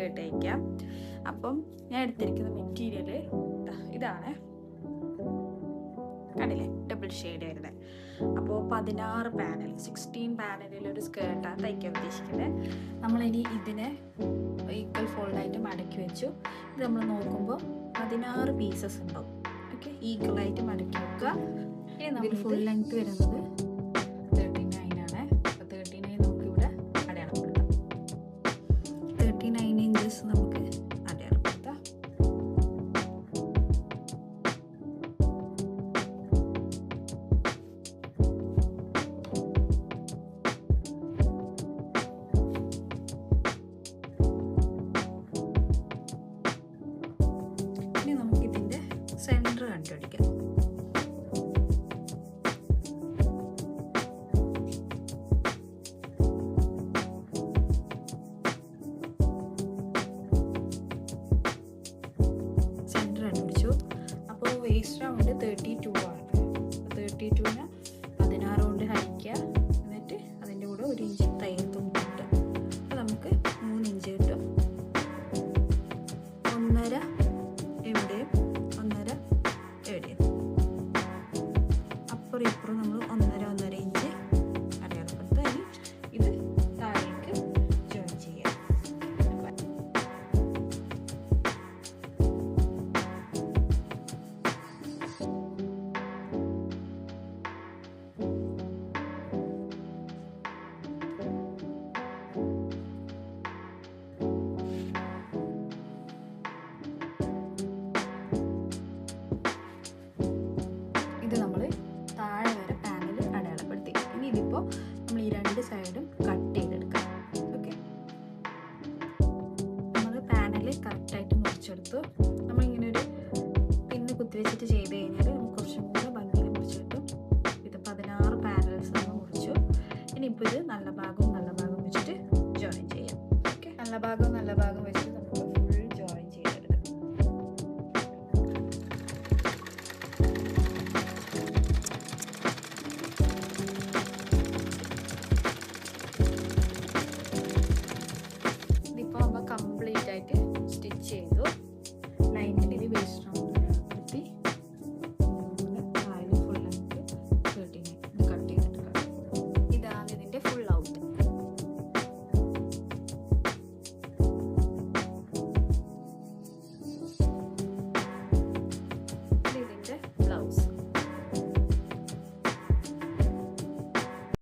Skirt തയ്ക്കാം. അപ്പം ഞാൻ എടുത്തിരിക്കുന്ന മെറ്റീരിയൽ ഇതാണ്, കണ്ടില്ലേ, ഡബിൾ ഷെയ്ഡ് വരുന്നത്. അപ്പോൾ 16 പാനൽ 16 പാനലിലൊരു സ്കേർട്ടാണ് തയ്ക്കാൻ ഉദ്ദേശിക്കുന്നത്. നമ്മളിനി ഇതിനെ ഈക്വൽ ഫോൾഡായിട്ട് മടക്കി വെച്ചു. ഇത് നമ്മൾ നോക്കുമ്പോൾ 16 പീസസ് ഉണ്ടാവും. ഓക്കെ, ഈക്വലായിട്ട് മടക്കി വെക്കുക. ഇനി നമ്മൾ ഫുൾ ലെങ്ത് വരുന്നത് 39 ആണ്. അപ്പോൾ 39 നമുക്കിവിടെ അടയാളപ്പെടുത്താം. 39 ഇഞ്ചസ് നമുക്ക് അടയാളപ്പെടുത്താം. ഇനി നമുക്കിതിൻ്റെ സെൻറ്റർ കണ്ടുപിടിക്കാം. സെൻറ്റർ കണ്ടുപിടിച്ചു. അപ്പോൾ വേസ്റ്റ് റൗണ്ട് 32 ആണ്. 32നെ 16 കൊണ്ട് ഹരിക്കുക. എന്നിട്ട് അതിൻ്റെ കൂടെ 1 ഇഞ്ച് തയ്യൽ തുമ്പ് കിട്ടും. അപ്പോൾ നമുക്ക് 3 ഇഞ്ച് കിട്ടും. 1.5 എവിടെയും 1.5 എവിടെയും, അപ്പുറം ഇപ്പുറം നമ്മൾ 1.5 ഇഞ്ച് അടയാളപ്പെടുത്തുക. ഇനി ഇത് താഴേക്ക് ജോയിൻ ചെയ്യാം. ഇത് നമ്മൾ താഴെ വരെ പാനൽ അടയാളപ്പെടുത്തി. ഇനി ഇതിപ്പോൾ നമ്മൾ ഈ 2 സൈഡും കട്ട് ചെയ്തെടുക്കാം. ഓക്കെ, നമ്മൾ പാനൽ കറക്റ്റായിട്ട് മുറിച്ചെടുത്തു. നമ്മളിങ്ങനെ ഒരു പിന്ന് കുത്തിവെച്ചിട്ട് ചെയ്ത് കഴിഞ്ഞാൽ നമുക്ക് കുറച്ചും കൂടെ ഭംഗിയിൽ മുറിച്ച് കിട്ടും. ഇത് 16 പാനൽസ് നമ്മൾ മുറിച്ചു. ഇനിയിപ്പോൾ ഇത് നല്ല ഭാഗവും വെച്ചിട്ട് ജോയിൻ ചെയ്യാം. ഓക്കെ, നല്ല ഭാഗവും